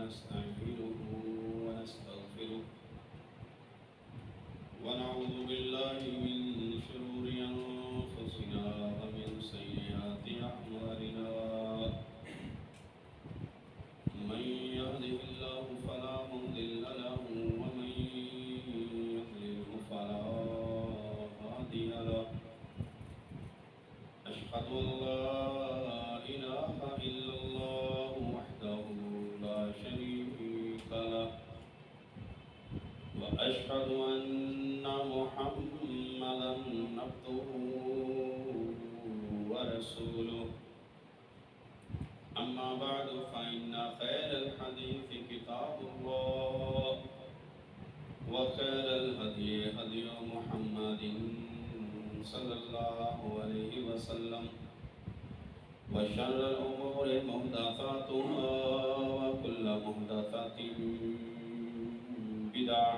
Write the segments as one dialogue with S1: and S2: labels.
S1: ونستعينه ونستغفره ونعوذ بالله من شرور أنفسنا ومن سيئات أعمالنا من يهده الله فلا مضل له ومن يضلله فلا هادي له أشهد أن لا إله إلا الله وحده لا شريك له وأشهد أن محمدا عبده ورسوله أما بعد فإن خير الحديث كتاب الله وخير الهدي هدي محمد صلى الله عليه وسلم وشر الأمور محدثاتها وكل محدثة بدعة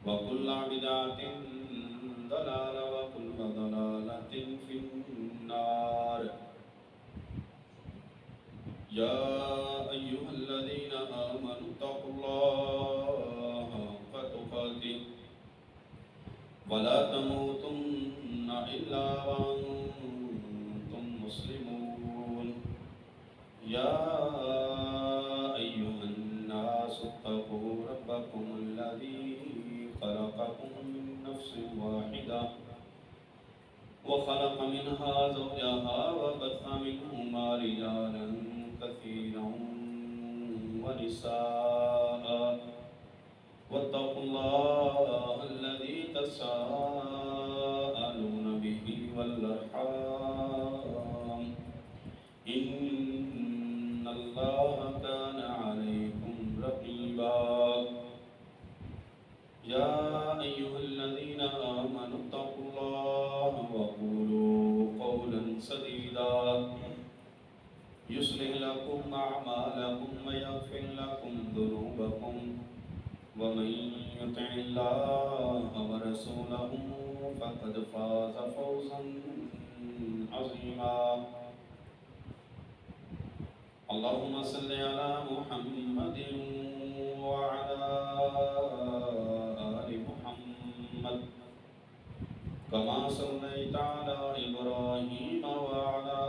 S1: وكل بدعة ضلالة وكل ضلالة في النار يا أيها الذين آمنوا اتقوا الله حق تقاته ولا تموتن إلا وأنتم مسلمون يا أيها الناس اتقوا ربكم الذي خلقكم من نفس واحدة وخلق منها زوجها وبث منهما رجالا كثيرا ونساء واتقوا الله الذي تساءلون به والأرحام إن الله كان عليكم رقيبا يا أيها الذين آمنوا اتقوا الله وقولوا قولا سديدا يصلح لكم أعمالكم ويغفر لكم ذنوبكم ومن يطع الله ورسوله فقد فاز فوزا عظيما اللهم صل على محمد وعلى آل محمد كما صليت على إبراهيم وعلى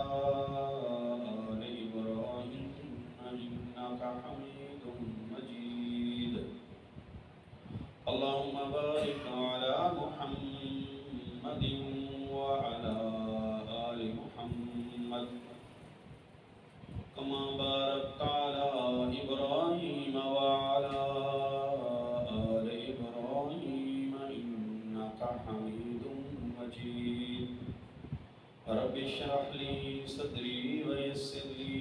S1: آل إبراهيم إنك حميد مجيد اللهم بارك على محمد وعلى آل محمد كما باركت على إبراهيم وعلى آل إبراهيم إنك حميد مجيد رب اشرح لي صدري ويسر لي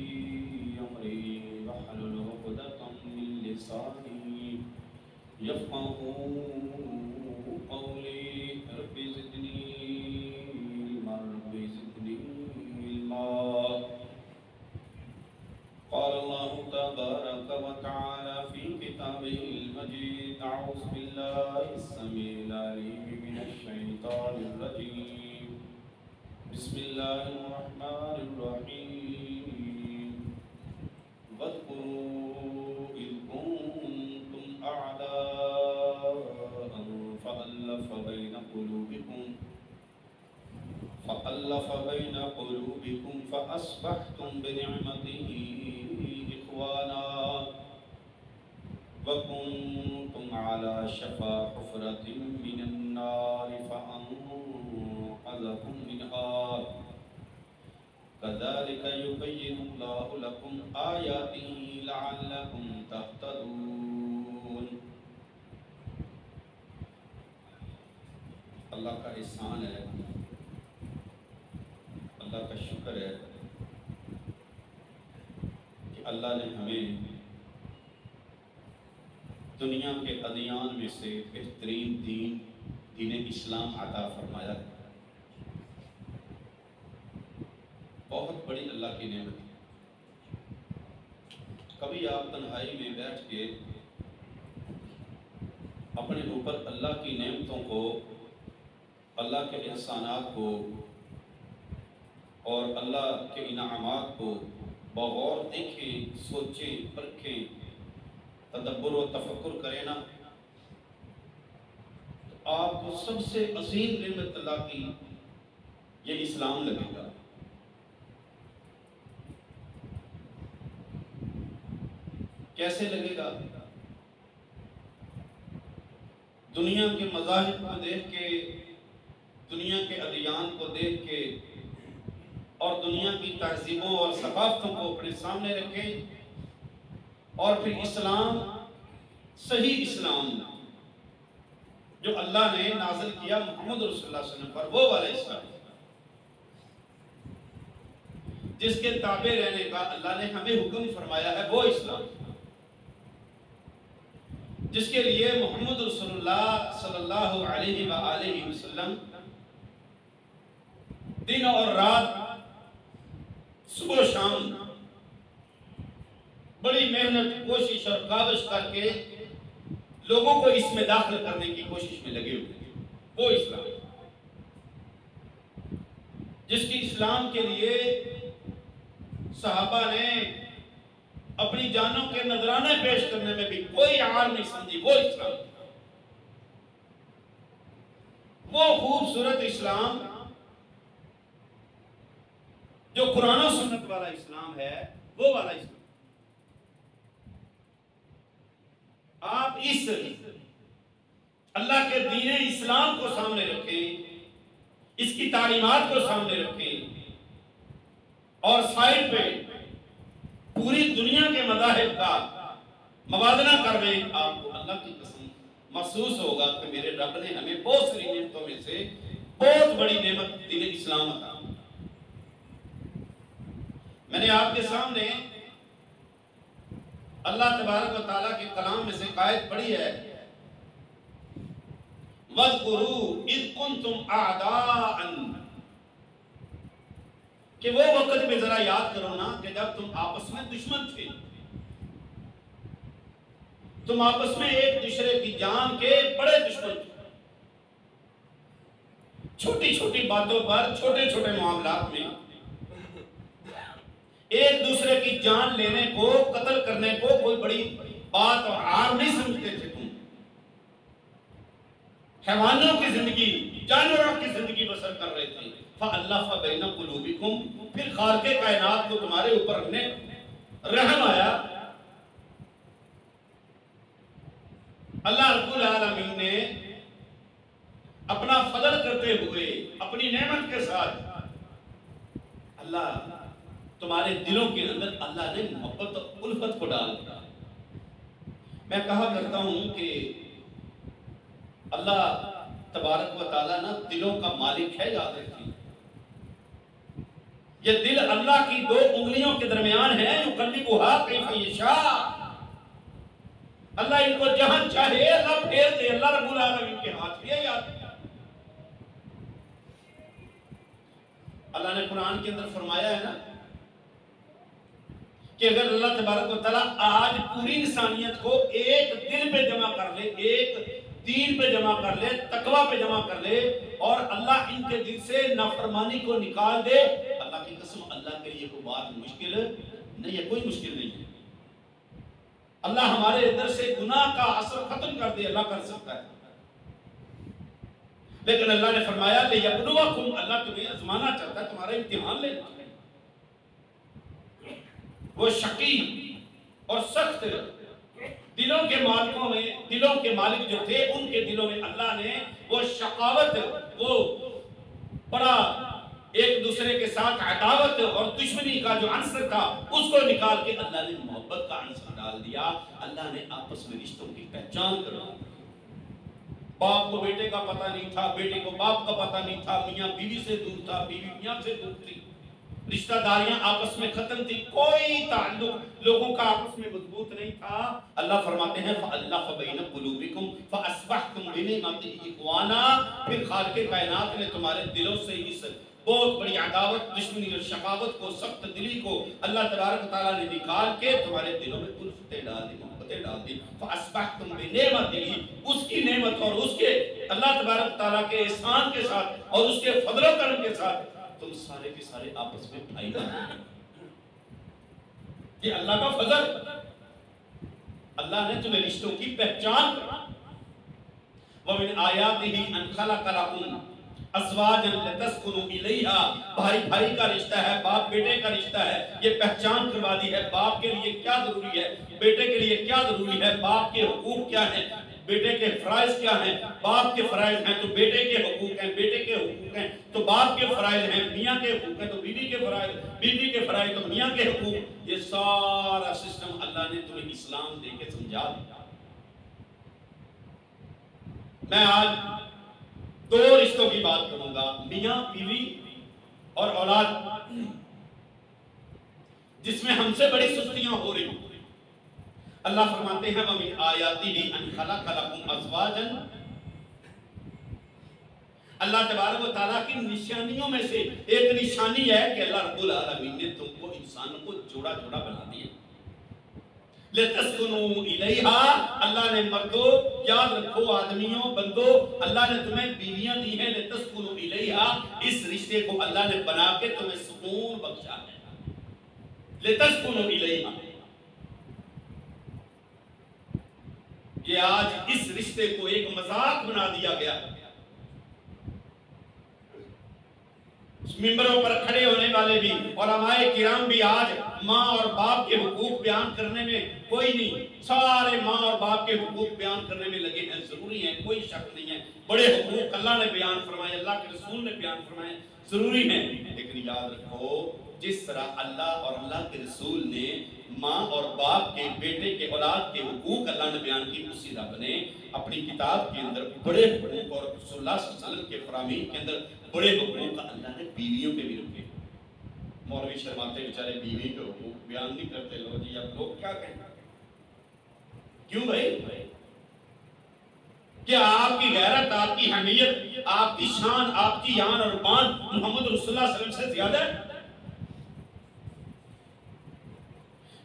S1: أمري واحلل عقدة من لساني يفقهوا قولي رب زدني علما رب زدني علما قال الله تبارك وتعالى في كتابه المجيد أعوذ بالله السميع العليم من الشيطان الرجيم بسم الله الرحمن الرحيم واذكروا إذ كنتم أعداء فألف بين قلوبكم فأصبحتم بنعمته إخوانا وكنتم على شفا حفرة من النار فأنقذكم منها كذلك يبين الله لكم آياته لعلكم تهتدون اللہ کا احسان ہے، اللہ کا شکر ہے کہ اللہ نے ہمیں دنیا کے ادیان میں سے بہترین دین اسلام عطا فرمایا ہے۔ بہت بڑی اللہ کی نعمت ہے۔ کبھی آپ تنہائی میں بیٹھ کے اپنے اوپر اللہ کی نعمتوں کو، اللہ کے احسانات کو اور اللہ کے انعامات کو بغور دیکھیں، سوچیں، پرکھیں تدبر و تفکر کریں نا تو آپ کو سب سے عظیم نعمت اللہ کی یہ اسلام لگے گا. کیسے لگے گا؟ دنیا کے مذاہب کو دیکھ کے، دنیا کے ادیان کو دیکھ کے اور دنیا کی تہذیبوں اور ثقافتوں کو اپنے سامنے رکھیں اور پھر اسلام، صحیح اسلام جو اللہ نے نازل کیا محمد رسول اللہ صلی اللہ علیہ وسلم پر، وہ والا اسلام جس کے تابع رہنے کا اللہ نے ہمیں حکم فرمایا ہے، وہ اسلام جس کے لیے محمد رسول اللہ صلی اللہ علیہ وآلہ وسلم دن اور رات، صبح و شام بڑی محنت، کوشش اور کاوش کر کے لوگوں کو اس میں داخل کرنے کی کوشش میں لگے ہوئے ہیں. وہ اسلام جس کی اسلام کے لیے صحابہ نے اپنی جانوں کے نذرانے پیش کرنے میں بھی کوئی عار نہیں سمجھی. وہ اسلام، وہ خوبصورت اسلام جو قرآن و سنت والا اسلام ہے، وہ والا اسلام. آپ اس اللہ کے دین اسلام کو سامنے رکھیں، اس کی تعلیمات کو سامنے رکھیں اور سائڈ پہ پوری دنیا کے مذاہب کا موازنہ کر رہے ہیں. آپ کو اللہ کی قسم محسوس ہوگا کہ میرے رب نے ہمیں بہت ساری نعمتوں میں سے بہت بڑی نعمت دین اسلام عطا. میں نے آپ کے سامنے اللہ تبارک و تعالیٰ کے کلام میں سے آیت پڑھی ہے، وَاذْكُرُوا إِذْ كُنْتُمْ أَعْدَاءً، کہ وہ وقت میں ذرا یاد کرو نا کہ جب تم آپس میں دشمن تھے، تم آپس میں ایک دوسرے کی جان کے بڑے دشمن تھے. چھوٹی چھوٹی باتوں پر، چھوٹے چھوٹے معاملات میں ایک دوسرے کی جان لینے کو، قتل کرنے کو کوئی بڑی بات اور عار نہیں سمجھتے تھے. تم حیوانوں کی زندگی، جانوروں کی زندگی بسر کر رہے تھے. فَأَلَّفَ بَيْنَ قُلُوبِكُمْ، پھر خالق کائنات کو تمہارے اوپر اپنے رحم آیا. اللہ رب العالمین نے اپنا فضل کرتے ہوئے اپنی نعمت کے ساتھ اللہ تمہارے دلوں کے اندر اللہ نے محبت اور الفت کو ڈال دیا. میں کہا کرتا ہوں کہ اللہ تبارک و تعالیٰ نا دلوں کا مالک ہے. یاد رکھیے، یہ دل اللہ کی دو انگلیوں کے درمیان ہے. یقلبها کیف یشاء، اللہ ان کو جہاں چاہے اللہ پھیر دے. اللہ رب العالمین کے ہاتھ میں. یاد اللہ نے قرآن کے اندر فرمایا ہے نا کہ اگر اللہ تبارک و تعالیٰ آج پوری انسانیت کو ایک دل پہ جمع کر لے، ایک دین پہ جمع کر لے، تقوی پہ جمع کر لے اور اللہ ان کے دل سے نافرمانی کو نکال دے، اللہ کی قسم اللہ کے لیے کوئی بات مشکل نہیں ہے. کوئی مشکل نہیں ہے. اللہ ہمارے اندر سے گناہ کا اثر ختم کر دے، اللہ کر سکتا ہے. لیکن اللہ نے فرمایا لِيَبْلُوَكُمْ، اللہ تمہیں آزمانا چاہتا ہے، تمہارا امتحان لینا. وہ شقی اور سخت دلوں کے مالکوں میں، دلوں کے مالک جو تھے ان کے دلوں میں اللہ نے وہ شقاوت، وہ بڑا ایک دوسرے کے ساتھ عداوت اور دشمنی کا جو عنصر تھا اس کو نکال کے اللہ نے محبت کا عنصر ڈال دیا. اللہ نے آپس میں رشتوں کی پہچان کروا. باپ کو بیٹے کا پتہ نہیں تھا، بیٹے کو باپ کا پتہ نہیں تھا، میاں بیوی سے دور تھا، بیوی میاں سے دور تھی، رشتہ داریاں آپس میں ختم تھی، کوئی تعلق لوگوں کا آپس میں مضبوط نہیں تھا. اللہ فرماتے ہیں فَأَلَّفَ بَيْنَ قُلُوبِكُمْ فَأَصْبَحْتُمْ بِنِعْمَتِهِ إِخْوَانًا، پھر خالق کائنات نے تمہارے دلوں سے اس بہت بڑی عداوت، دشمنی اور شقاوت کو، سخت دلی کو اللہ تبارک و تعالیٰ نے نکال کے تمہارے دلوں میں الفتیں ڈال دی، محبتیں ڈال دی. فَأَصْبَحْتُمْ بِنِعْمَتِهِ، اس کی نعمت اور اس کے اللہ تبارک و تعالیٰ کے احسان کے ساتھ اور اس کے فضل و کرم کے ساتھ تم سارے کے سارے آپس میں بھائی بن گئے. یہ اللہ کا فضل. اللہ نے تمہیں رشتوں کی پہچان کرا. وَمِنْ آيَاتِهِ أَنْ خَلَقَ لَكُمْ أَزْوَاجًا لِتَسْكُنُوا إِلَيْهَا. بھائی بھائی کا رشتہ ہے، باپ بیٹے کا رشتہ ہے. یہ پہچان کروا دی ہے باپ کے لیے کیا ضروری ہے، بیٹے کے لیے کیا ضروری ہے، باپ کے حقوق کیا ہیں، بیٹے کے فرائض کیا ہیں. باپ کے فرائض ہیں تو بیٹے کے حقوق ہیں، بیٹے کے حقوق ہیں تو باپ کے فرائض ہیں، میاں کے حقوق ہیں تو بیوی کے فرائض، بیوی کے فرائض تو میاں کے حقوق. یہ سارا سسٹم اللہ نے تمہیں اسلام دے کے سمجھا دیا. میں آج دو رشتوں کی بات کروں گا، میاں بیوی اور اولاد، جس میں ہم سے بڑی سستیاں ہو رہی ہیں. اللہ فرماتے ہیں وَمِنْ آيَاتِهِ أَنْ خَلَقَ لَكُمْ أَزْوَاجًا. اللہ تبارک و تعالیٰ کی نشانیوں میں سے ایک نشانی ہے کہ اللہ رب العالمین نے تم کو انسانوں کو جوڑا جوڑا بنا دیا. لِتَسْكُنُوا إِلَيْهَا. اللہ نے مردوں، یاد رکھو آدمیوں، بندوں، اللہ نے تمہیں بیویاں دی ہیں. لِتَسْكُنُوا إِلَيْهَا. اس رشتے کو اللہ نے بنا کے تمہیں سکون بخشا ہے. لِتَسْكُنُوا إِلَيْهَا. یہ آج اس رشتے کو ایک مذاق بنا دیا گیا. ممبروں پر کھڑے ہونے والے بھی، علماء کرام بھی آج ماں اور باپ کے حقوق بیان کرنے میں کوئی نہیں، سارے ماں اور باپ کے حقوق بیان کرنے میں لگے ہیں. ضروری ہیں، کوئی شک نہیں ہے. بڑے حقوق اللہ نے بیان فرمائے، اللہ کے رسول نے بیان فرمائے، ضروری ہیں. لیکن یاد رکھو جس طرح اللہ اور اللہ کے رسول نے ماں اور باپ کے، بیٹے کے، اولاد کے حقوق اللہ نے بیان کی، اسی رب نے اپنی کتاب کے اندر بڑے حقوق اور رسول اللہ صلی اللہ علیہ وسلم کے فرامین کے اندر بڑے حقوق اللہ نے بیویوں کے بھی رکھے. مولوی شرماتے بیچارے بیوی کے حقوق بیان نہیں کرتے. لو جی اب لوگ کیا کہیں؟ کیوں بھائی؟ کہ آپ کی غیرت، آپ کی حمیت، آپ کی شان، آپ کی آن اور بان محمد رسول اللہ صلی اللہ علیہ وسلم سے زیادہ ہے؟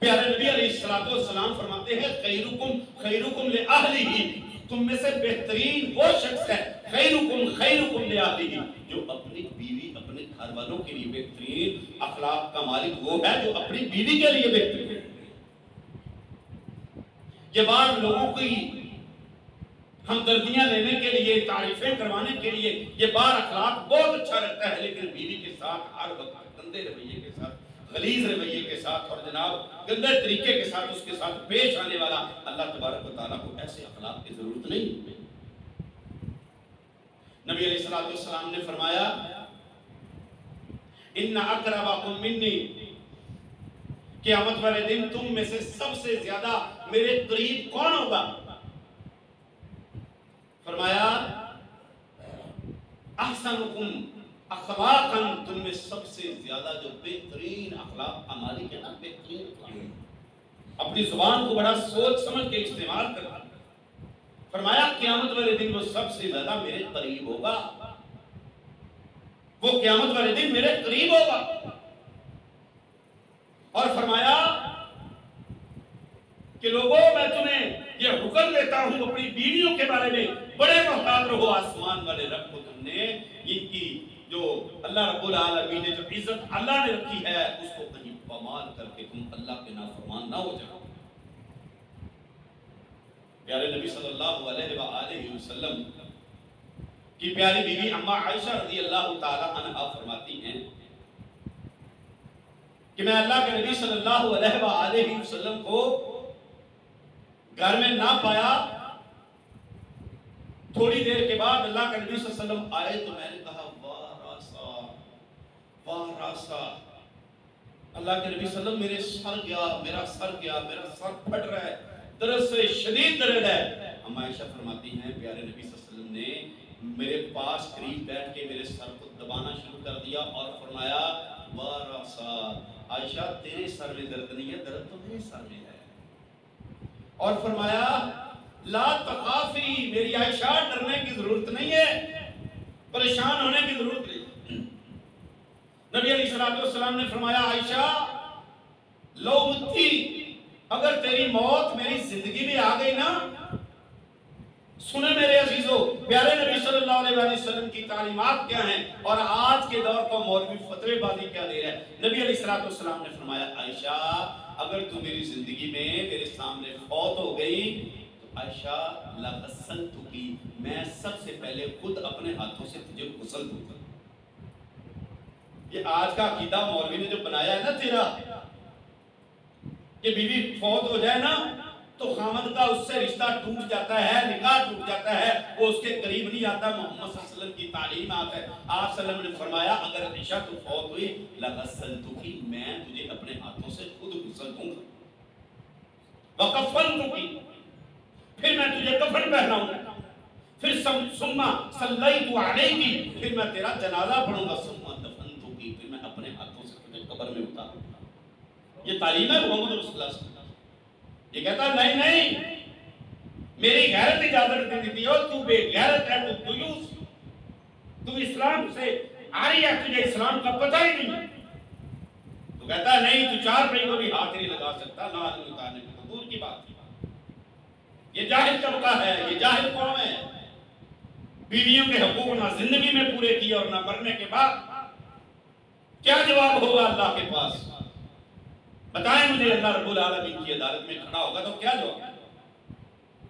S1: پیارے نبی علیہ السلام فرماتے ہیں خیرکم خیرکم لأہلہ. تم میں سے بہترین وہ شخص ہے خیرکم خیرکم لأہلہ، جو اپنی بیوی، اپنے گھر والوں کے لیے بہترین اخلاق کا مالک وہ ہے جو اپنی بیوی کے لیے بہترین ہے. یہ بات لوگوں کی ہمدردیاں لینے کے لیے، تعریفیں کروانے کے لیے یہ بار اخلاق بہت اچھا لگتا ہے، لیکن بیوی کے ساتھ ہر وقت گندے رویے کے ساتھ، غلیظ رویے کے ساتھ اور جناب گندے طریقے کے ساتھ اس کے ساتھ پیش آنے والا، اللہ تبارک و تعالیٰ کو ایسے اخلاق کی ضرورت نہیں. نبی علیہ السلام نے فرمایا ان اقربکم منی، قیامت والے دن تم میں سے سب سے زیادہ میرے قریب کون ہوگا؟ فرمایا احسنکم اخلاقا، تم میں سب سے زیادہ جو بہترین اخلاق کا مالک ہے نا، بہترین اخلاق، اپنی زبان کو بڑا سوچ سمجھ کے استعمال کرتا. فرمایا قیامت والے دن وہ سب سے زیادہ میرے قریب ہوگا، وہ قیامت والے دن میرے قریب ہوگا. اور فرمایا کہ لوگوں میں تمہیں یہ حکم دیتا ہوں اپنی بیویوں کے بارے میں بڑے محتاط رہو. آسمان والے رب کو تم نے ان کی جو اللہ رب العالمین نے جو عزت اللہ نے رکھی ہے اس کو کہیں پامال کر کے تم اللہ کے نافرمان نہ ہو جاؤ. پیارے نبی صلی اللہ علیہ وآلہ وسلم کی پیاری بیوی اما عائشہ رضی اللہ تعالی عنہا فرماتی ہیں کہ میں اللہ کے نبی صلی اللہ علیہ وآلہ وسلم کو گھر میں نہ پایا. تھوڑی دیر کے بعد اللہ کے نبی صلی اللہ علیہ وسلم آئے تو میں نے کہا واہ راسا، اللہ کے نبی صلی اللہ علیہ وسلم میرا سر گیا، میرا سر پھٹ رہا ہے، درد سے شدید درد ہے. اما عائشہ فرماتی ہیں پیارے نبی صلی اللہ علیہ وسلم نے میرے پاس قریب بیٹھ کے میرے سر کو دبانا شروع کر دیا اور فرمایا واہ راسا، عائشہ تیرے سر میں درد نہیں ہے، درد تو میرے سر میں ہے. اور فرمایا لا تخافی، میری عائشہ ڈرنے کی ضرورت نہیں ہے، پریشان ہونے کی ضرورت نہیں. نبی علیہ السلام نے فرمایا عائشہ لو متی، اگر تیری موت میری زندگی میں آ گئی نا. سنیں میرے عزیزو، پیارے نبی صلی اللہ علیہ وسلم کی تعلیمات کیا ہیں اور آج کے دور کو مولوی فتوی بازی کیا دے رہا ہے. نبی علیہ السلام نے فرمایا عائشہ اگر تو میری زندگی میں میرے سامنے فوت ہو گئی تو عائشہ لغسلتکی، میں سب سے پہلے خود اپنے ہاتھوں سے تجھے غسل دوں گا۔ یہ آج کا عقیدہ مولوی نے جو بنایا ہے نا تیرا، کہ بیوی فوت ہو جائے نا تو خامد کا اس سے رشتہ ٹوٹ جاتا ہے، نکاح ٹوٹ جاتا ہے، وہ اس کے قریب نہیں آتا۔ محمد صلی اللہ علیہ وسلم کی تعلیمات ہے، آپ صلی اللہ علیہ وسلم نے فرمایا اگر عائشہ تو فوت ہوئی لغسلتکی، میں تجھے اپنے ہاتھوں سے خود غسل دوں گا، وکفنتکی، پھر میں تجھے کفن پہناؤں گا، پھر ثم صلیت علیکی، پھر میں تیرا جنازہ پڑھوں گا، ثم دفنتکی، پھر میں اپنے ہاتھوں سے تجھے قبر میں اتاروں گا۔ یہ تعلیم ہے محمد رسول اللہ صلی اللہ علیہ وسلم۔ یہ کہتا نہیں نہیں، میری غیرت اجازت نہیں دیتی، اور تو بے غیرت ہے، تو دیوس، تو اسلام سے آری ہے، تجھے اسلام کا پتہ ہی نہیں ہے۔ تو کہتا نہیں، تو چار پہی کو بھی ہاتھ نہیں لگا سکتا، نہ آدمی اتارنے کی تو دور کی بات کی۔ یہ جاہل طبقہ ہے، یہ جاہل قوم ہے، بیویوں کے حقوق نہ زندگی میں پورے کیے اور نہ مرنے کے بعد کیا جواب ہوگا اللہ کے پاس؟ بتائیں مجھے، اللہ رب العالمین کی عدالت میں کھڑا ہوگا تو کیا جواب؟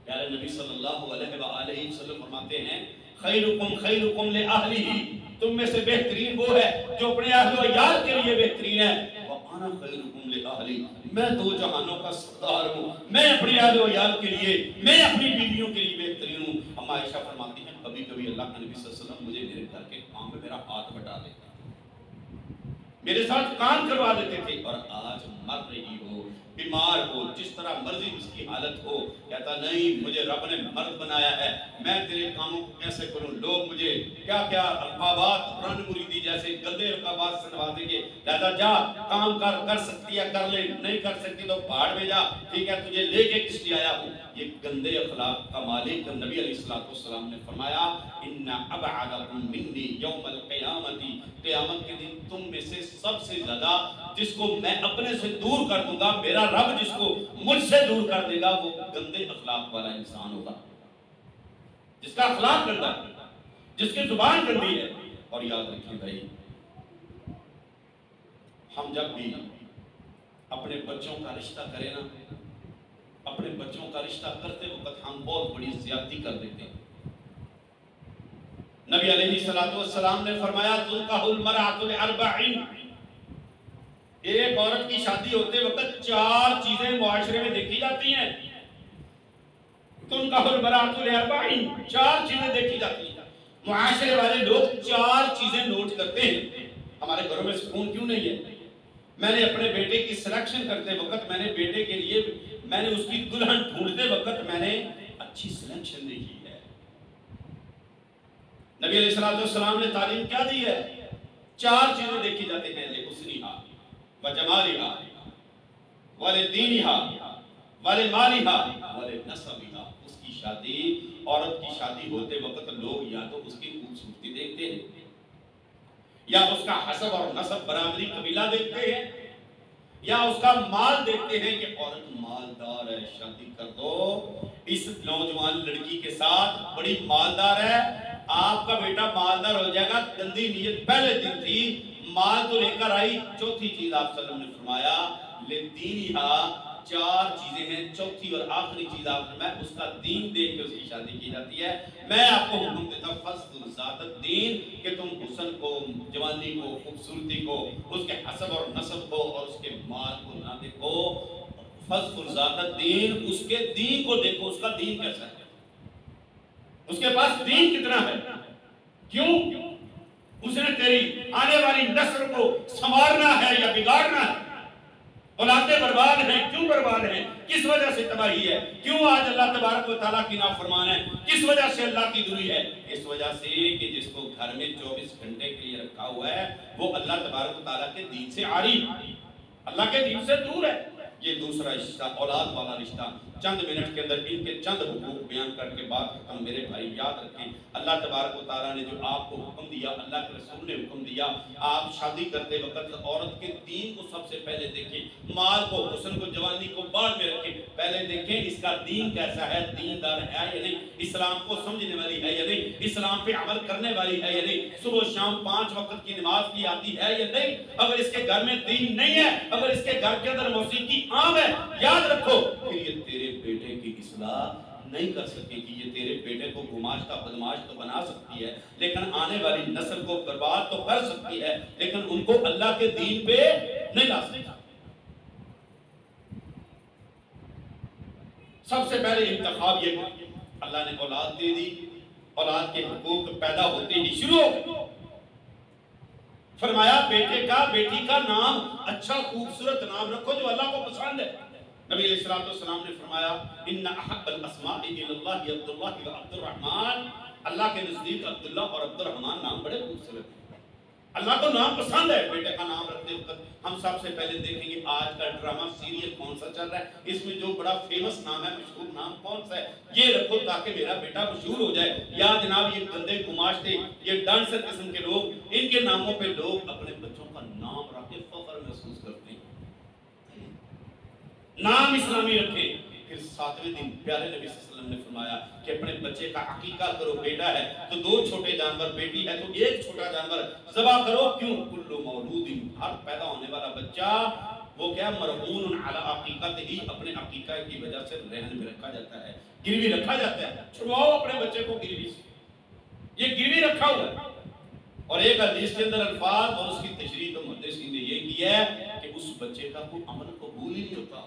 S1: پیارے نبی صلی اللہ علیہ وآلہ وسلم فرماتے ہیں خیرکم خیرکم لأہلہ، تم میں سے بہترین وہ ہے جو اپنے اہل و عیال کے لیے بہترین ہے، وَأَنَا خَيْرُكُمْ لِأَهْلِي، میں دو جہانوں کا سردار ہوں، میں اپنے اہل و عیال کے لیے، میں اپنی بیویوں کے لیے بہترین ہوں۔ اما عائشہ فرماتی ہیں کبھی کبھی اللہ کے نبی صلی اللہ علیہ وسلم مجھے میرے گھر کے کام میں میرا ہاتھ بٹا دیتے، میرے ساتھ کام کروا دیتے تھے، اور آج مر رہی ہو، بیمار ہو، جس طرح مرضی اس کی حالت ہو، کہتا نہیں مجھے رب نے مرد بنایا ہے، میں تیرے کاموں کو کیسے کروں؟ لوگ مجھے کیا کیا القابات رن مریدی جیسے گندے القابات سنوا دیں گے، لہذا جا کام کر سکتی ہے کر لے، نہیں کر سکتی تو پہاڑ میں جا، ٹھیک ہے تجھے لے کے کس لیے آیا ہوں؟ یہ گندے اخلاق کا مالک نبی علیہ السلام نے فرمایا ان ابعدکم منی یوم القیامت، قیامت کے دن تم میں سے سب سے زیادہ جس کو میں اپنے سے دور کر دوں گا، میرا رب جس کو مجھ سے دور کر دے گا، وہ گندے اخلاق والا انسان ہوگا، جس کا اخلاق گندا ہے، جس کی زبان گندی ہے۔ اور یاد رکھیں بھائی، ہم جب بھی اپنے بچوں کا رشتہ کریں نا، اپنے بچوں کا رشتہ کرتے وقت ہم بہت بڑی زیادتی کر دیتے ہیں۔ نبی علیہ السلام نے فرمایا تنکح المرأۃ لاربع، ایک عورت کی شادی ہوتے وقت چار چیزیں معاشرے میں دیکھی جاتی ہیں، تنکح المرأۃ لاربع، چار چیزیں دیکھی جاتی ہیں۔ معاشرے والے لوگ چار چیزیں نوٹ کرتے ہیں۔ ہمارے گھروں میں سکون کیوں نہیں ہے؟ میں نے اپنے بیٹے کی سلیکشن کرتے وقت، میں نے بیٹے کے لیے، میں نے اس کی دلہن ڈھونڈتے وقت میں نے اچھی سلیکشن نہیں کی ہے۔ نبی علیہ السلام نے تعلیم کیا دی ہے؟ چار چیزیں دیکھی جاتی ہیں، لحسنھا وجمالھا ولدینھا ولمالھا ولنسبھا۔ اس کی شادی، عورت کی شادی ہوتے وقت لوگ یا تو اس کی خوبصورتی دیکھتے ہیں، یا اس کا حسب اور نسب برادری قبیلہ دیکھتے ہیں، یا اس کا مال دیکھتے ہیں کہ عورت مالدار ہے، شادی کر دو اس نوجوان لڑکی کے ساتھ، بڑی مالدار ہے، آپ کا بیٹا مالدار ہو جائے گا۔ گندی نیت پہلے دن تھی، مال تو لے کر آئی۔ چوتھی چیز آپ صلی اللہ علیہ وسلم نے فرمایا لدینھا، چار چیزیں ہیں، چوتھی اور آخری چیز آپ نے، میں اس کا دین دیکھ کے اس کی شادی کی جاتی ہے۔ میں آپ کو حکم دیتا ہوں فَاصْبِرْ ذَاتَ الدِّین، کہ تم حسن کو، جوانی کو، خوبصورتی کو، اس کے حسب اور نسب کو اور اس کے مال کو نہ دیکھو، فَاصْبِرْ ذَاتَ الدِّین، اس کے دین کو دیکھو، اس کا دین کیسا ہے، اس کے پاس دین کتنا ہے، کیوں اس نے تیری آنے والی نسل کو سنوارنا ہے یا بگاڑنا ہے؟ اولادیں برباد ہیں، کیوں برباد ہیں؟ کس وجہ سے تباہی ہے؟ کیوں آج اللہ تبارک و تعالیٰ کی نافرمان ہے؟ کس وجہ سے اللہ کی دوری ہے؟ اس وجہ سے کہ جس کو گھر میں 24 گھنٹے کے لیے رکھا ہوا ہے وہ اللہ تبارک و تعالیٰ کے دین سے عاری، اللہ کے دین سے دور ہے۔ یہ دوسرا رشتہ، اولاد والا رشتہ۔ چند منٹ کے اندر ان کے چند حقوق بیان کر کے بات ختم۔ میرے بھائی یاد رکھیں، اللہ تبارک و تعالیٰ نے جو آپ کو حکم دیا، اللہ کے رسول نے حکم دیا، آپ شادی کرتے وقت عورت کے دین کو سب سے پہلے دیکھیں، مال کو، حسن کو، جوانی کو بعد میں رکھیں، پہلے دیکھیں اس کا دین کیسا ہے، دیندار ہے یا نہیں، اسلام کو سمجھنے والی ہے یا نہیں، اسلام پہ عمل کرنے والی ہے یا نہیں، صبح شام 5 وقت کی نماز کی آتی ہے یا نہیں۔ اگر اس کے گھر میں دین نہیں ہے، اگر اس کے گھر کے اندر موسیقی عام ہے، یاد رکھو پھر یہ تیرے بیٹے کی اصلاح نہیں کر سکے گی. یہ تیرے بیٹے کو گماشتہ بدماش تو بنا سکتی ہے لیکن آنے والی نسل کو برباد تو کر سکتی ہے لیکن ان کو اللہ کے دین پہ نہیں لا سکتی. سب سے پہلے انتخاب یہ کہ اللہ نے اولاد دے دی, اولاد کے حقوق پیدا ہوتے ہی شروع ہو گئے. فرمایا بیٹے کا بیٹی کا نام اچھا خوبصورت نام رکھو جو اللہ کو پسند ہے. نبی علیہ السلام نے فرمایا ان احب الاسماء الی اللہ عبداللہ و عبد الرحمن, اللہ کے نزدیک عبداللہ اور عبد الرحمن نام بڑے خوبصورت ہیں. اللہ کو نام پسند ہے. بیٹے کا نام رکھتے وقت ہم سب سے پہلے دیکھیں گے آج کا ڈرامہ سیریل کون سا چل رہا ہے, اس میں جو بڑا فیمس نام ہے, مشہور نام کون سا ہے, یہ رکھو تاکہ میرا بیٹا مشہور ہو جائے. یا جناب یہ گندے گماشتے, یہ ڈانسر قسم کے لوگ, ان کے ناموں پہ لوگ اپنے بچوں کا نام رکھ کے فخر محسوس کرتے ہیں. نام اسلامی رکھے. پھر 7ویں دن پیارے نبی صلی اللہ علیہ وسلم نے فرمایا کہ اپنے بچے کا عقیقہ کرو. بیٹا ہے تو 2 چھوٹے جانور, بیٹی ہے تو 1 چھوٹا جانور ذبح کرو. کیوں؟ کل مولود, ہر پیدا ہونے والا بچہ وہ کیا مرہون علی عقیقت ہی, اپنے عقیقہ کی وجہ سے رہن میں رکھا جاتا ہے, گروی رکھا جاتا ہے. چھڑواؤ اپنے بچے کو گروی سے, یہ گروی رکھا ہوا ہے. اور ایک حدیث کے اندر الفاظ اور اس کی تشریح تو محدثین نے یہ کی ہے کہ اس بچے کا کوئی عمل قبول ہی نہیں ہوتا,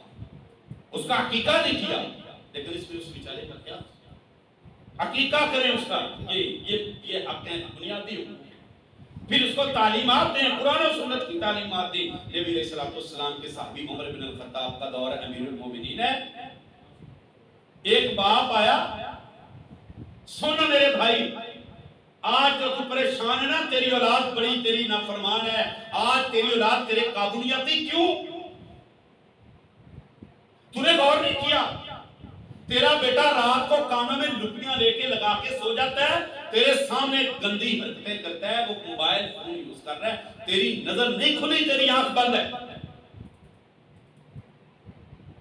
S1: اس کا عقیقہ نہیں کیا. لیکن اس میں اس بیچارے کا کیا عقیقہ کریں اس کا, یہ حق ہے, بنیادی حقوق. پھر اس کو تعلیمات دیں, قرآن و سنت کی تعلیمات دیں. نبی علیہ السلام کے صحابی عمر بن الخطاب کا دور امیر المومنین ہے. ایک باپ آیا, سن میرے بھائی, آج جو تو پریشان ہے نا, تیری اولاد بڑی تیری نافرمان ہے, آج تیری اولاد تیرے قابو نہیں آتی. کیوں؟ تو نے غور نہیں کیا, تیرا بیٹا رات کو کانوں میں لپیاں لے کے لگا کے سو جاتا ہے, تیرے سامنے گندی حرکتیں کرتا ہے, وہ موبائل فون یوز کر رہا ہے, تیری نظر نہیں کھلی, تیری آنکھ بند ہے.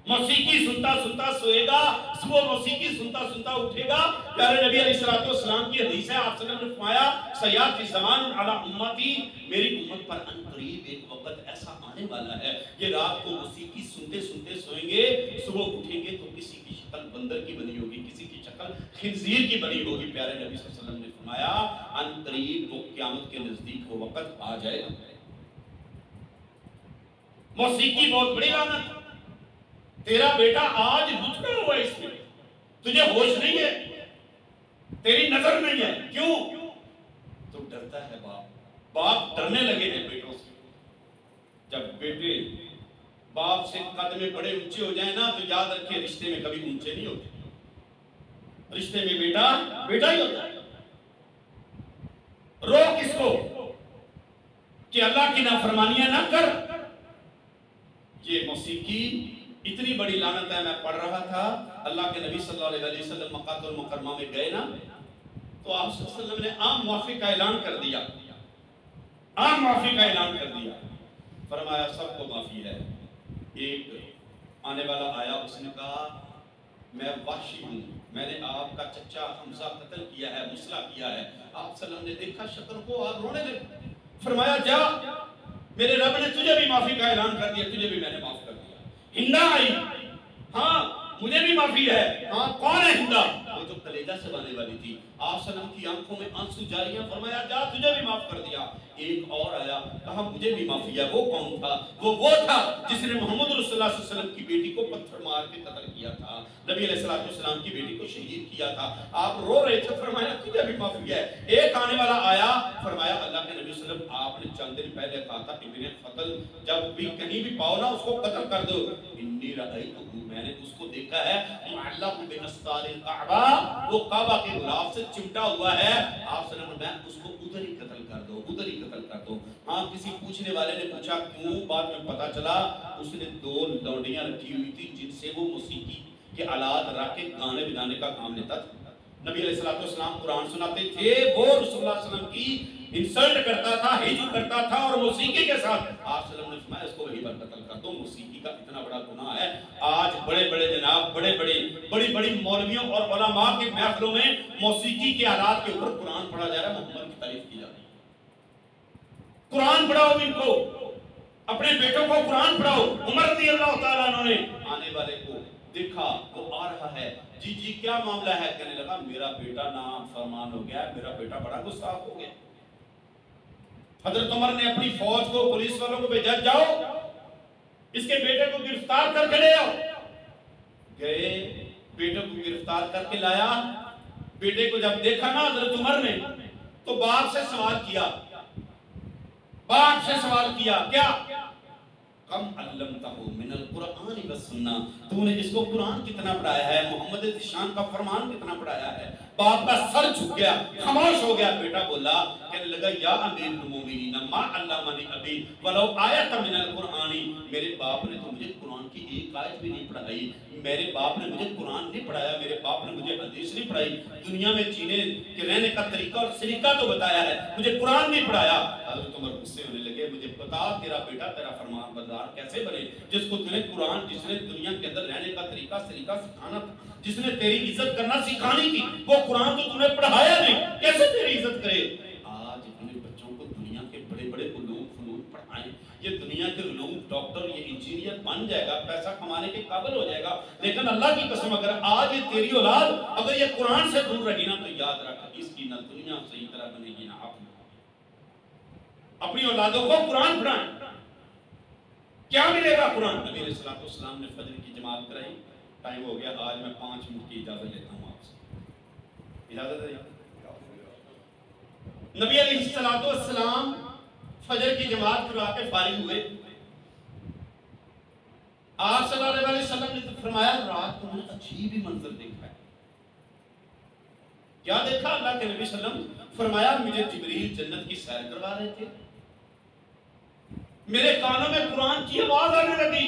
S1: موسیقی سنتا سنتا سوئے گا, صبح موسیقی سنتا سنتا اٹھے گا. پیارے نبی علیہ السلام کی حدیث ہے, آپ صلی اللہ علیہ وسلم نے فرمایا سیاتی زمان علی امتی, میری امت پر ان قریب ایک وقت ایسا آنے والا ہے یہ رات کو موسیقی سنتے سنتے سوئیں گے, صبح اٹھیں گے تو کسی کی شکل بندر کی بنی ہوگی, کسی کی شکل خنزیر کی بنی ہوگی. پیارے نبی صلی اللہ علیہ وسلم نے فرمایا ان قریب وہ قیامت کے نزدیک وہ وقت آ جائے گا. موسیقی بہت بڑی لعنت. تیرا بیٹا آج لٹکا ہوا ہے, اس میں تجھے ہوش نہیں ہے, تیری نظر نہیں ہے. کیوں؟ تو ڈرتا ہے باپ ڈرنے لگے ہیں بیٹوں سے. جب بیٹے باپ سے قد میں بڑے اونچے ہو جائیں نا تو یاد رکھیں رشتے میں کبھی اونچے نہیں ہوتے, رشتے میں بیٹا ہی ہوتا ہے. رو کس کو کہ اللہ کی نافرمانیاں نہ کر. یہ موسیقی اتنی بڑی لعنت ہے. میں پڑھ رہا تھا, اللہ کے نبی صلی اللہ علیہ وسلم مکہ المکرمہ میں گئے نا, تو آپ صلی اللہ علیہ وسلم نے عام معافی کا اعلان کر دیا, عام معافی کا اعلان کر دیا. فرمایا سب کو معافی ہے. ایک آنے والا آیا, اس نے کہا میں وحشی ہوں, میں نے آپ کا چچا حمزہ قتل کیا ہے, مسئلہ کیا ہے. آپ صلی اللہ علیہ وسلم نے دیکھا شکل کو, آپ رونے لگے. فرمایا جا, میرے رب نے تجھے بھی معافی کا اعلان کر دیا, تجھے بھی میں نے معاف کر دیا. ہندا آئی, ہاں مجھے بھی معافی ہے. ہاں کون ہے ہندا؟ وہ جو کلیجہ سے بنے والی تھی. آپ صلی اللہ علیہ وسلم کی آنکھوں میں آنسو جاری ہیں. فرمایا جا, تجھے بھی معاف کر دیا. ایک اور آیا, کہا مجھے بھی معافی ہے. وہ کون تھا؟ وہ تھا جس نے محمد رسول اللہ صلی اللہ علیہ وسلم کی بیٹی کو پتھر مار کے قتل کیا تھا, نبی علیہ السلام کی بیٹی کو شہید کیا تھا. آپ رو رہے تھے, فرمایا تجھے بھی معافی ہے. ایک آنے والا آیا, فرمایا اللہ کے نبی صلی اللہ علیہ وسلم آپ نے چند دن پہلے کہا تھا ابن قتل جب بھی کہیں بھی پاؤ نا اس کو قتل کر دو. انی رأیتہ, میں نے اس کو دیکھا ہے معلق بنستار الکعبہ, وہ کعبہ کے غلاف سے چمٹا ہوا ہے. آپ صلی اللہ علیہ وسلم میں اس کو ادھر ہی قتل کر دو, ادھر ہی قتل کر دو. ہاں کسی پوچھنے والے نے پوچھا کیوں, بعد میں پتا چلا اس نے 2 لونڈیاں رکھی ہوئی تھی جن سے وہ موسیقی کے آلات رکھ کے گانے بجانے کا کام لیتا تھا. نبی علیہ السلام قرآن سناتے تھے, وہ رسول اللہ صلی اللہ علیہ وسلم کی انسلٹ کرتا تھا, ہجو کرتا تھا اور موسیقی کے ساتھ. آپ صلی اللہ علیہ وسلم نے فرمایا اس کو وہی پر قتل کر دو, موسیقی کا اتنا بڑا گناہ ہے. آج بڑے بڑے جناب, بڑی بڑی مولویوں اور علماء کے محفلوں میں موسیقی کے آلات کے اوپر قرآن پڑھا جا رہا ہے, محمد کی تعریف کی جا رہی ہے. قرآن پڑھاؤ ان کو, اپنے بیٹوں کو قرآن پڑھاؤ. عمر رضی اللہ تعالیٰ عنہ نے آنے والے کو دیکھا, وہ آ جی جی کیا معاملہ ہے؟ کہنے لگا میرا بیٹا نافرمان ہو گیا، میرا بیٹا بڑا گستاخ ہو گیا۔ حضرت عمر نے اپنی فوج کو، پولیس والوں کو بھیجا، جاؤ اس کے بیٹے کو گرفتار کر کے لے آؤ۔ گئے، بیٹے کو گرفتار کر کے لایا۔ بیٹے کو جب دیکھا نا حضرت عمر نے تو باپ سے سوال کیا، باپ سے سوال کیا کیا؟ کم علمتہ من القرآن والسنہ، تو نے اس کو قرآن کتنا پڑھایا ہے، محمد ذیشان کا فرمان کتنا پڑھایا ہے؟ باپ کا سر جھک گیا، خاموش ہو گیا۔ بیٹا بولا، کہنے لگا یا امیر المومنین ما علمنی ابی ولو آیۃ من القرآن، میرے باپ نے تو مجھے قرآن کی ایک آیت بھی نہیں پڑھائی، میرے باپ نے مجھے قرآن نہیں پڑھایا، میرے باپ نے مجھے حدیث نہیں پڑھائی، دنیا میں جینے کے رہنے کا طریقہ اور سلیقہ تو بتایا ہے، مجھے قرآن نہیں پڑھایا۔ حضرت عمر غصے ہونے لگے، مجھے بتا تیرا بیٹا تیرا فرمان بردار کیسے بنے، جس کو تمہیں قرآن، جس نے دنیا کے اندر رہنے کا طریقہ سلیقہ سکھانا تھا، جس نے تیری عزت کرنا سکھانی تھی، وہ قرآن تو تمہیں پڑھایا نہیں، کیسے تیری عزت کرے؟ آج اپنے بچوں کو دنیا کے بڑے بڑے علوم فنون پڑھائیں، یہ دنیا کے علوم، ڈاکٹر، یہ انجینئر بن جائے گا، پیسہ کمانے کے قابل ہو جائے گا، لیکن اللہ کی قسم اگر آج یہ تیری اولاد اگر یہ قرآن سے دور رہی نا تو یاد رکھ اس کی نہ دنیا صحیح طرح بنے گی نہ آخرت۔ اپنی اولادوں کو قرآن پڑھائیں، کیا ملے گا قرآن؟ نبی علیہ الصلوۃ والسلام نے فجر کی جماعت کرائی، ٹائم ہو گیا، آج میں 5 منٹ کی اجازت لیتا ہوں آپ سے، اجازت ہے؟ نبی علیہ الصلوۃ والسلام فجر کی جماعت کروا کے فارغ ہوئے، آپ صلی اللہ علیہ وسلم نے فرمایا رات کو میں نے عجیب ہی منظر دیکھا ہے۔ کیا دیکھا؟ اللہ کے نبی صلی اللہ علیہ وسلم فرمایا مجھے جبریل جنت کی سیر کروا رہے تھے، میرے کانوں میں قرآن کی آواز آنے لگی،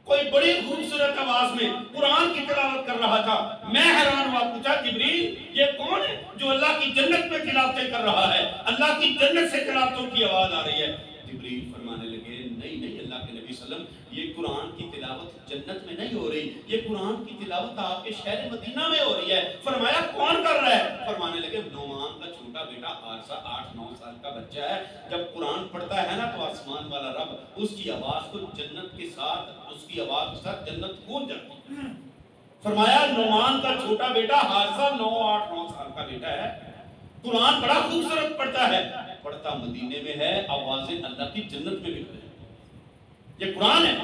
S1: کوئی بڑی خوبصورت آواز میں قرآن کی تلاوت کر رہا تھا، میں حیران ہوا، پوچھا جبریل یہ کون ہے جو اللہ کی جنت میں تلاوتیں کر رہا ہے، اللہ کی جنت سے تلاوتوں کی آواز آ رہی ہے؟ جبریل فرمانے لگے نہیں نہیں اللہ کے نبی صلی اللہ علیہ وسلم، یہ قرآن کی تلاوت جنت میں نہیں ہو رہی، یہ قرآن کی تلاوت آپ کے شہر مدینہ میں ہو رہی ہے۔ فرمایا کون کر رہا ہے؟ فرمانے لگے نعمان کا چھوٹا بیٹا عارضہ 8-9 سال کا بچہ ہے، جب قرآن پڑھتا ہے نا تو آسمان والا رب اس کی آواز کو جنت کے ساتھ، اس کی آواز کے ساتھ جنت گونج جاتی ہے۔ فرمایا نعمان کا چھوٹا بیٹا عارضہ 8-9 سال کا بیٹا ہے، قرآن بڑا خوبصورت پڑھتا ہے، پڑھتا مدینے میں ہے، آوازیں اللہ کی جنت میں بھی ہے، یہ قرآن ہے۔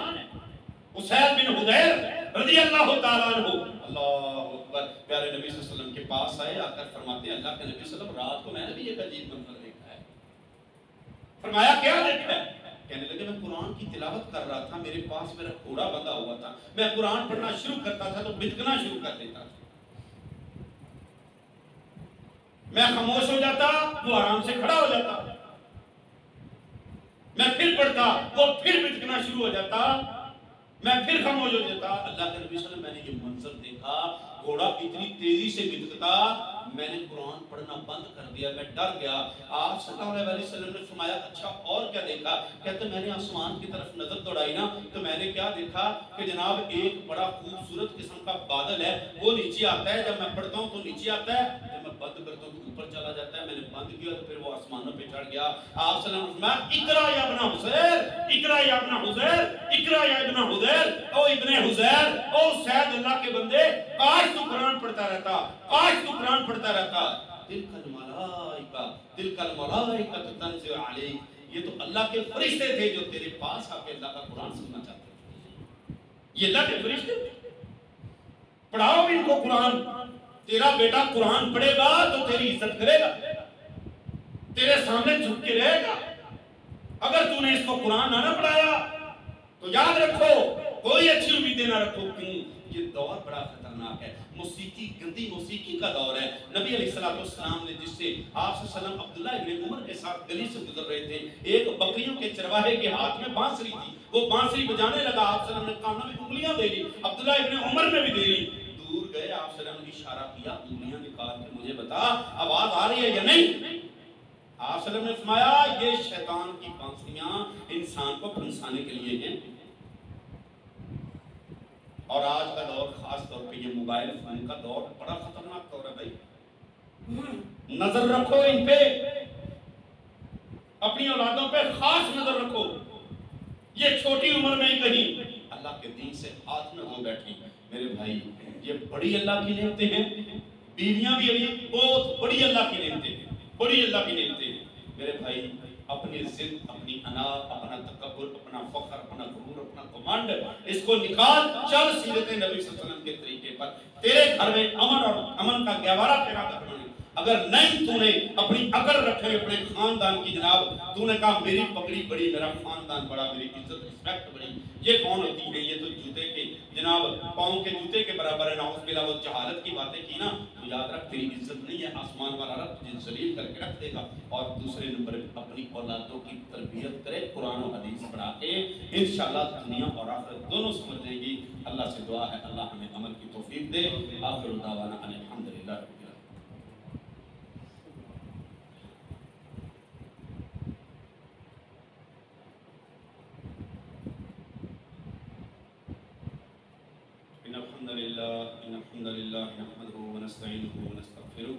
S1: اسید بن حضیر رضی اللہ تعالیٰ عنہ اللہ اکبر پیارے نبی صلی اللہ علیہ وسلم کے پاس آئے، آ کر فرماتے ہیں اللہ کے نبی صلی اللہ علیہ وسلم رات کو میں نے بھی ایک عجیب منظر دیکھا ہے۔ فرمایا کیا دیکھا ہے؟ کہنے لگے میں قرآن کی تلاوت کر رہا تھا، میرے پاس میرا گھوڑا بندھا ہوا تھا، میں قرآن پڑھنا شروع کرتا تھا تو بھٹکنا شروع کر دیتا تھا، میں خاموش ہو جاتا، وہ آرام سے کھڑا ہو جاتا، میں پھر پڑھتا، وہ پھر بھٹکنا شروع ہو جاتا، میں پھر خاموش ہو جاتا۔ اللہ کے نبی صلی اللہ علیہ وسلم میں نے یہ منظر دیکھا، گھوڑا اتنی تیزی سے بھٹکتا، میں نے قرآن پڑھنا بند کر دیا، میں ڈر گیا۔ آپ صلی اللہ علیہ وسلم نے فرمایا اچھا اور کیا دیکھا؟ کہتے میں نے آسمان کی طرف نظر دوڑائی نا تو میں نے کیا دیکھا کہ جناب ایک بڑا خوبصورت قسم کا بادل ہے، وہ نیچے آتا ہے، جب میں پڑھتا ہوں تو نیچے آتا ہے، جب میں بند کرتا ہوں تو اوپر چلا جاتا ہے، میں نے بند کیا تو پھر وہ آسمانوں پہ چڑھ گیا۔ آپ صلی اللہ علیہ وسلم اقرا یا ابن حذیر، اقرا یا ابن حذیر، اقرا یا ابن حذیر، او ابن حذیر، او سید اللہ کے بندے، کاش تو قرآن پڑھتا رہتا، کاش تو قرآن پڑھتا رہتا۔ تلک الملائکہ، تلک الملائکہ تنزل علیک، یہ تو اللہ کے فرشتے تھے جو تیرے پاس آ کے اللہ کا قرآن سننا چاہتے تھے، یہ اللہ کے فرشتے تھے۔ پڑھاؤ بھی ان کو قرآن، تیرا بیٹا قرآن پڑھے گا تو تیری عزت کرے گا، تیرے سامنے جھک کے رہے گا۔ اگر تو نے اس کو قرآن نہ پڑھایا تو یاد رکھو کوئی اچھی امیدیں نہ رکھو، کیوں یہ دور بڑا خطرناک ہے، موسیقی، گندی موسیقی کا دور ہے۔ نبی علیہ السلام نے جس سے آپ صلی اللہ علیہ وسلم عبداللہ ابن عمر کے ساتھ گلی سے گزر رہے تھے، ایک بکریوں کے چرواہے کے ہاتھ میں بانسری تھی، وہ بانسری بجانے لگا، آپ صلی اللہ علیہ وسلم نے کانوں میں انگلیاں دے لی، عبداللہ ابن عمر نے بھی دے لی، دور گئے، آپ صلی اللہ علیہ وسلم نے اشارہ کیا انگلیاں نکال کے مجھے بتا آواز آ رہی ہے یا نہیں؟ آپ صلی اللہ علیہ وسلم نے فرمایا یہ شیطان کی بانسریاں انسان کو پھنسانے کے لیے ہیں۔ اور آج کا دور خاص طور پہ یہ موبائل فون کا دور بڑا خطرناک دور ہے بھائی، نظر رکھو ان پہ، اپنی اولادوں پہ خاص نظر رکھو، یہ چھوٹی عمر میں ہی کہیں اللہ کے دین سے ہاتھ نہ دھو بیٹھی۔ میرے بھائی یہ بڑی اللہ کی نعمتیں ہیں، بیویاں بھی ابھی بہت بڑی اللہ کی نعمتیں ہیں، بڑی اللہ کی نعمتیں ہیں میرے بھائی۔ اپنی ضد، اپنی انا، اپنا تکبر، اپنا فخر، اپنا غرور، اپنا کمانڈ، اس کو نکال، چل سیرت نبی صلی اللہ علیہ وسلم کے طریقے پر۔ تیرے گھر میں امن اور امن کا گہوارہ تیرا گھر بنے۔ اگر نہیں تو نے اپنی عقل رکھے اپنے خاندان کی جناب، تو نے کہا میری پگڑی بڑی، میرا خاندان بڑا، میری عزت رسپیکٹ بڑی، یہ کون ہوتی ہے؟ یہ تو جوتے کے جناب پاؤں کے جوتے کے برابر ہے۔ نعوذ باللہ وہ جہالت کی باتیں کی نا، تو یاد رکھ تیری عزت نہیں ہے، آسمان والا رب تجھے ذلیل کر کے رکھ دے گا۔ اور دوسرے نمبر اپنی اولادوں کی تربیت کرے قرآن و حدیث پڑھا کے، انشاءاللہ دنیا اور آخرت دونوں سمجھ جائیں گی۔ اللہ سے دعا ہے اللہ ہمیں عمل کی توفیق دے۔ آخر دعوانا ان الحمدللہ رب العالمین۔ إن الحمد لله نحمده ونستعينه ونستغفره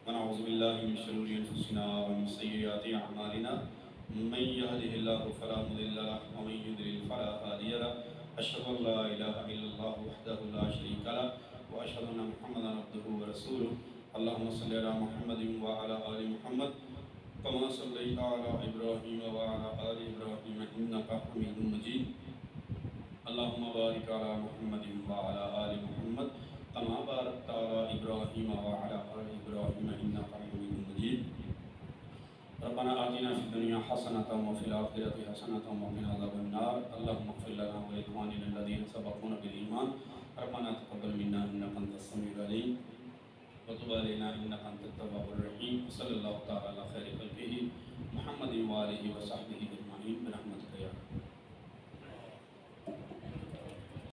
S1: ونعوذ بالله من شرور أنفسنا ومن سيئات أعمالنا من يهده الله فلا مضل له ومن يضلل فلا هادي له أشهد أن لا إله إلا الله وحده لا شريك له وأشهد أن محمدا عبده ورسوله اللهم صل على محمد وعلى آل محمد كما صليت على إبراهيم وعلى آل إبراهيم إنك حميد مجيد اللهم بارك على محمد وعلى آل محمد كما باركت على إبراهيم وعلى آل إبراهيم إنك حميد مجيد ربنا آتنا في الدنيا حسنة وفي الآخرة حسنة وقنا عذاب النار اللهم اغفر لنا ولإخواننا الذين سبقونا بالإيمان ربنا تقبل منا إنك أنت السميع العليم وتب علينا إنك أنت التواب الرحيم صلى الله تعالى على خير خلقه محمد وآله وصحبه أجمعين برحمتك يا رب